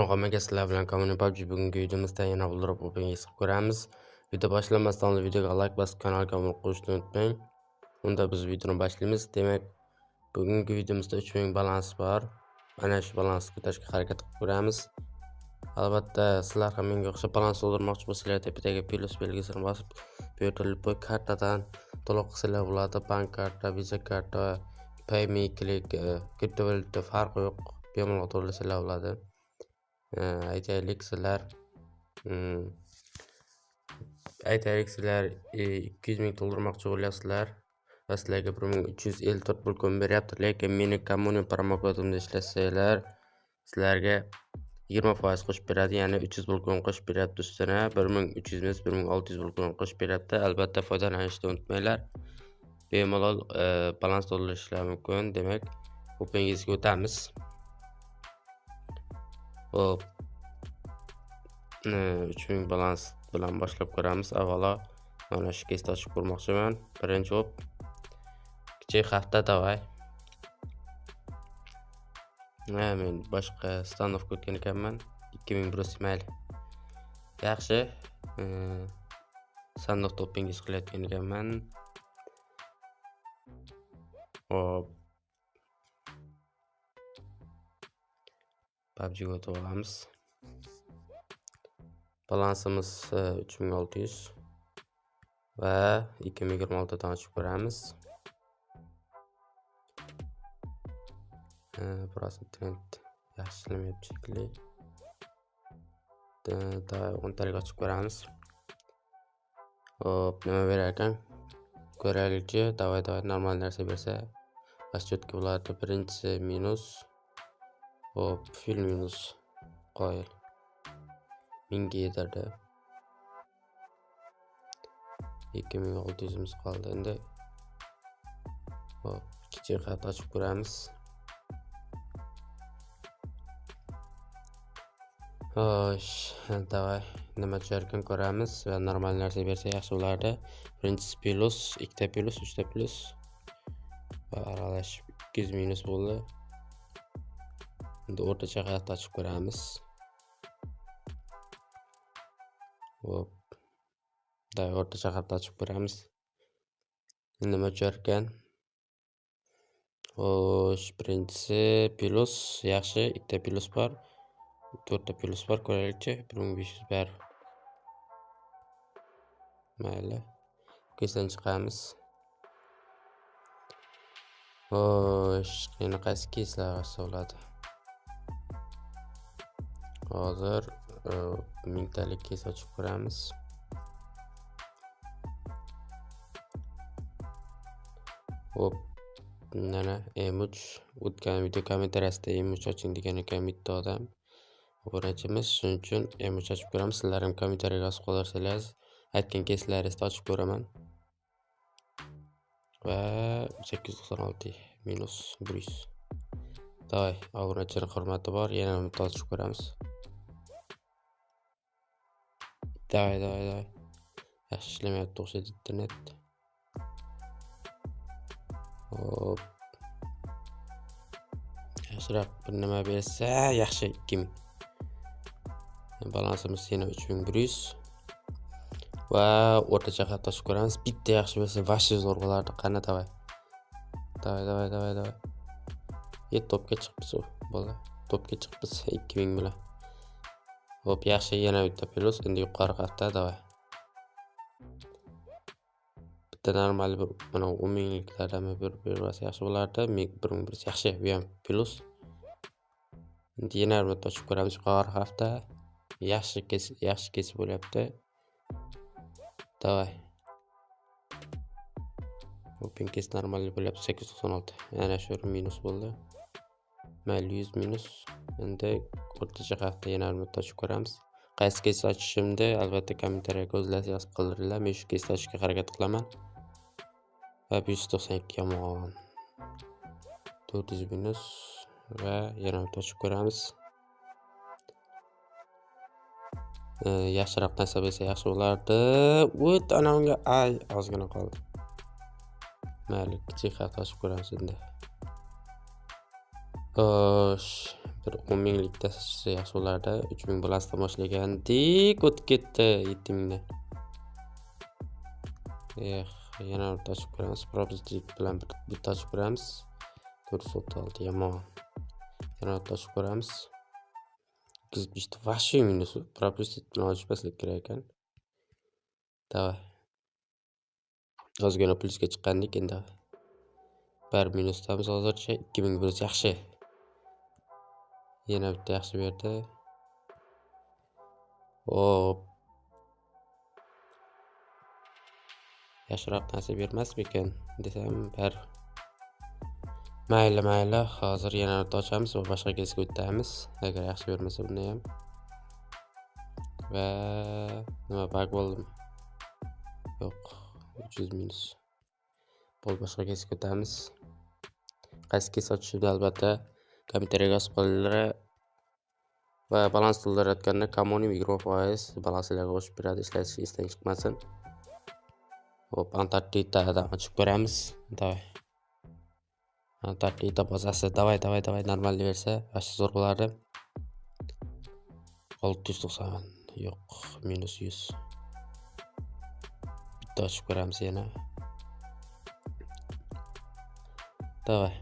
Assalomu sizlar bilan Common PUBG bugungi videomizda yana Wallrop Open'ga chiqib ko'ramiz. Video boshlamasdan oldin videoga like bosib kanalga obuna bo'lishni unutmang. Unda biz videoni boshlaymiz. Demak, bugungi videomizda 3000 balans bor. Mana shu balansni ko'tarishga harakat qilib ko'ramiz. Albatta, sizlar ham menga o'xshab balans to'ldirmoqchi bo'lsanglar, tepadagi plus belgisini bosib, bu yerda kartadan to'lov qilsanglar bo'ladi. Bank karta, Visa karta, PayMe, Click, kriptovalyuta farqi yo'q. Bemalol to'lasanglar bo'ladi. Aytaylik sizlar 200 ming to'ldirmoqchi bo'lyapsizlar va sizlarga 1354 pul beryapti, lekin meni Common promo kodimda ishlasanglar sizlarga 20% qo'shib beradi, ya'ni 300 pul qo'shib beryapti ustiga. 1300 emas, 1600 pul qo'shib beryapti. Albatta foydalanishni unutmanglar. Bemalol balans to'ldirishlar mumkin. Demak, Open'ga o'tamiz. Hop. 3000 balans bilan boshlab ko'ramiz. Avvalo mana shu kesta ochib ko'rmoqchiman. Birinchi hop. Kichik hafta davay. Men boshqa stanovka o'tgan ekanman. 2000 brus mayli. Yaxshi. Sandiq toppingiz qilayotgan ekanman. Hop. PUBG ga o'tib olamiz. Balansimiz 3600 va 2026 dan ochib ko'ramiz. Biroz trend yaxshilamayapti shekilli. 10 talik ochib ko'ramiz. Hop, nima berar ekan? Ko'raylikchi. Davay normal narsa bersa başchotga bo'ladi. Birinchisi minus. Hop, fil minus qo'yil. 1000 ga yetardi. 2600 qoldi endi. Hop, kichik xat ochib ko'ramiz. Xo'sh, davay nima tusharkan ko'ramiz va normal narsa bersa yaxshi bo'lardi. Birinchisi plus, ikkita plus, uchta plus va aralash 200 minus bo'ldi. Endi o'rtacha xat ochib ko'ramiz. Hop. Davay o'rtacha xat ochib ko'ramiz. Nima tusharkan? Xo'sh, birinchisi plus, yaxshi, ikkita plus bor. 4 ta plus bor, ko'raylikchi. 1500 bar. Mayli. Kesdan chiqamiz. Xo'sh, yana qaysi keslar olsa bo'ladi? Hozir 1000 talik kes ochib ko'ramiz. Hop. Mana M3 o'tgan video kommentariyasida M3 oching degan ekan bitta odam. Obunachiimiz, shuning uchun M3 ochib ko'ramiz. Sizlar ham kommentariyaga yozib qoldirsangiz, aytgan keslaringizni ochib ko'raman. Va 896 minus 100. Davay, obunachining hurmati bor, yana bitta ochib ko'ramiz. Davay. Yaxshi ishlamayapti o'xshaydi internet. Hop. Yaxshiroq bir nima bersa, yaxshi 2000. Balansimiz yana 3100 va o'rtacha xat ochib ko'ramiz. Bitta yaxshi bo'lsa, vashi zo'r bo'lardi. Qani davay. Davay. Topga chiqibsiz bola. Topga chiqibsiz 2000 bilan. Hop, yaxshi, yana bitta plus, endi yuqori xatda davay. Bitta normal bir mana 10 mingliklardan bir bersa yaxshi bo'lardi. 1100 yaxshi, bu ham plus. Endi yana bir marta ochib ko'ramiz yuqori hafta. Yaxshi kes bo'lyapti. Davay. Open kes normal bo'lyapti 896. Yana shu minus bo'ldi. Mayli 100 minus. Endi o'rtacha hafta yana bir marta ochib ko'ramiz. Qaysi kes ochishimni albatta kommentariyaga o'zlaringiz yozib qoldiringlar. Men shu kesni ochishga harakat qilaman. Va 192 yomon. 400 minus va yana bir ochib ko'ramiz. Yaxshiroq narsa bo'lsa yaxshi bo'lardi. O't ana unga ozgina qoldi. Mayli, kichik xat ochib ko'ramiz endi. Xo'sh, bir 10 minglik tashlashsa yaxshi bo'lardi. 3000 balansdan boshlagandik, o'tib ketdi 7000 dan. Yana bitta ochib ko'ramiz. Propustik bilan bitta ochib ko'ramiz. 436 yomon. Yana bitta ochib ko'ramiz. 205 ta vashi minus. Propustik bilan ochmaslik kerak ekan. Davay. Ozgina plusga chiqqandik endi. Bir minusdamiz hozircha 2000 minus yaxshi. Yana bitta yaxshi berdi. Hop. Yaxshiroq narsa bermasmikan desam, bir. Mayli, hozir yana bitta ochamiz va boshqa kesga o'tamiz. Agar yaxshi bermasa bunda ham. Va nima bug bo'ldimi? Yo'q, 300 minus. Boshqa kesga o'tamiz. Qaysi kes ochishni albatta kommentariyga yozib qo'yinglar. Va balans to'ldirayotganda kommuni 20% balanslarga qo'shib beradi, ishlatish esdan chiqmasin. Hop, Antarktidadan ochib ko'ramiz. Davay. Antarktida bazasi, davay, normal bersa, yaxshi zo'r bo'lardi. 690. Yo'q, minus 100. Bitta ochib ko'ramiz yana. Davay.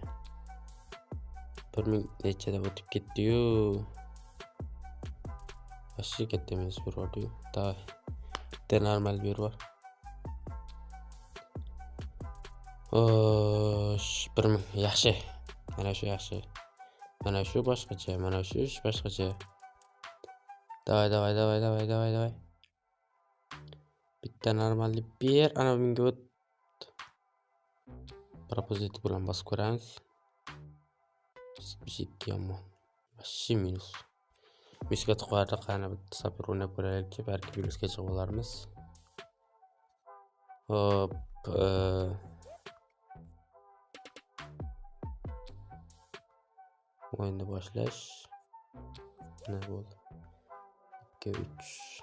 1000 nechada o'tib ketdi-yu. Yaxshi katta minus berdi-yu. Davay. Bitta normal berib. Xo'sh, 1000 yaxshi. Mana shu yaxshi. Mana shu boshqacha, mana shu boshqacha. Davay. Bitta normalni ber, ana bunga o't. Propozitiv bilan bosib ko'ramiz. 72 yomon. Yaxshi minus. Minusga chiqardi, qani bitta sapir o'ynab ko'raylikki, balki minusga chiqib olarmiz. Hop. O'yinni boshlash. Ne bo'ldi? 2 3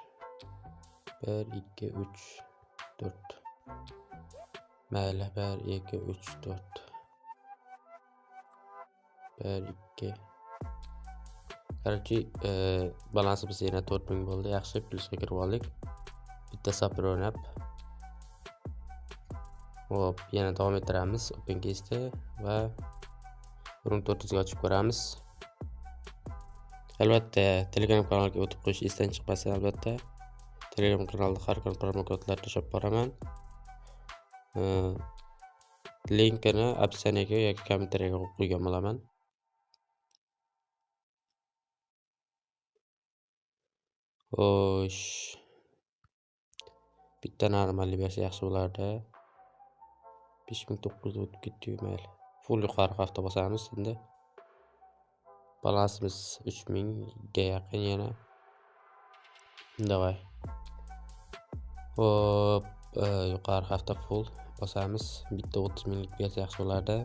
1 2 3 4. Mayli, 1 2 3 4. 1 2. Qarchi balansimiz yana 4000 bo'ldi. Yaxshi, plusga kirib oldik. Bitta sapir o'ynab. Hop, yana davom ettiramiz. Open case'da va 1400 ga ochib ko'ramiz. Albatta, Telegram kanaliga o'tib qo'yish esdan chiqmasin albatta. Telegram kanalida har kuni promokodlar tashlab boraman. Linkini opsiyaga yoki kommentariyaga qo'ygan bo'laman. Xo'sh. Bitta normalni bersa yaxshi bo'lardi. 5900 o'tib ketdi, mayli. Full yuqori hafta bosamiz endi. Balansimiz 3000 ga yaqin yana. Davay. Hop, yuqori hafta full bosamiz. Bitta 30 minglik bersa yaxshi bo'lardi.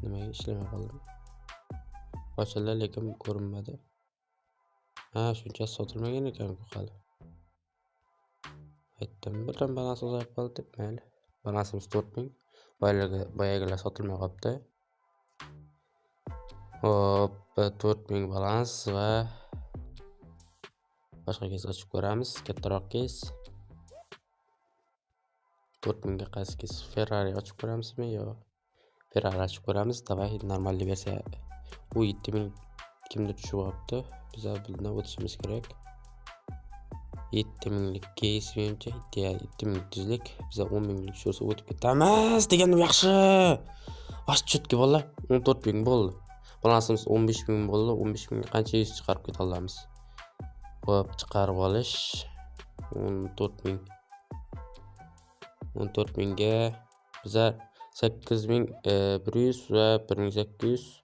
Nimaga ishlamay qoldi? Ochildi, lekin ko'rinmadi. Shuncha sotilmagan ekan-ku hali. Aytdim, birdan balans o'zgarib qoldi deb, mayli. Balansimiz 4000. Boyagilar sotilmay qolibdi. Hop, 4000 balans va boshqa kes ochib ko'ramiz. Kattaroq kes. 4000 ga qaysi kes? Ferrari ochib ko'ramizmi yo? Ferrari ochib ko'ramiz. Davay, normalni bersa u 7000 kimdir tushib olibdi. Biz bundan o'tishimiz kerak. 7000lik kes menimcha 7300lik. Biz 10000lik tushirsa o'tib ketamiz deganim yaxshi. Vash chutki bola 14000 bo'ldi. Balansimiz 15000 bo'ldi. 15000 ga qancha yuz chiqarib keta olamiz? Hop, chiqarib olish 14000. 14000 ga biz 8100 va 1800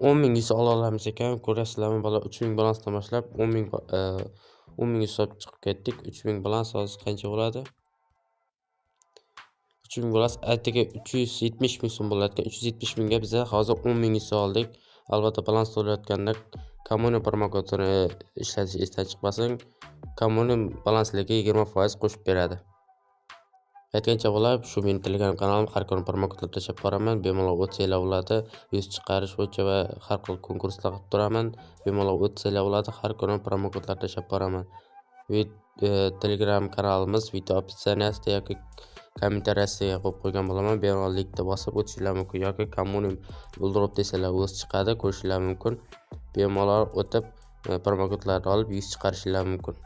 10000 esa ola olamiz ekan. Ko'rasizlarmi bola, 3000 balansdan boshlab 10000 hisob chiqib ketdik. 3000 balans hozir qancha bo'ladi? 3000 balans aytiga 370 ming so'm bo'ladi. 370 mingga biz hozir 10000 hisob oldik. Albatta balans to'layotganda kommuni promokodini ishlatish esdan chiqmasin. Kommuni balanslarga 20% qo'shib beradi. Aytgancha bo'lib, shu mening Telegram kanalim, har kuni promokodlar tashlab boraman. Bemalol o'tsanglar bo'ladi. Yuz chiqarish bo'yicha va har xil konkurslar qilib turaman. Bemalol o'tsanglar bo'ladi. Har kuni promokodlar tashlab boraman. Telegram kanalimiz video opsiyasida yoki kommentariyasiga qo'yib qo'ygan bo'laman. Bemalol linkni bosib o'tishinglar mumkin yoki kommunim buldrop desalar o'z chiqadi, ko'rishinglar mumkin. Bemalol o'tib promokodlarni olib yuz chiqarishinglar mumkin.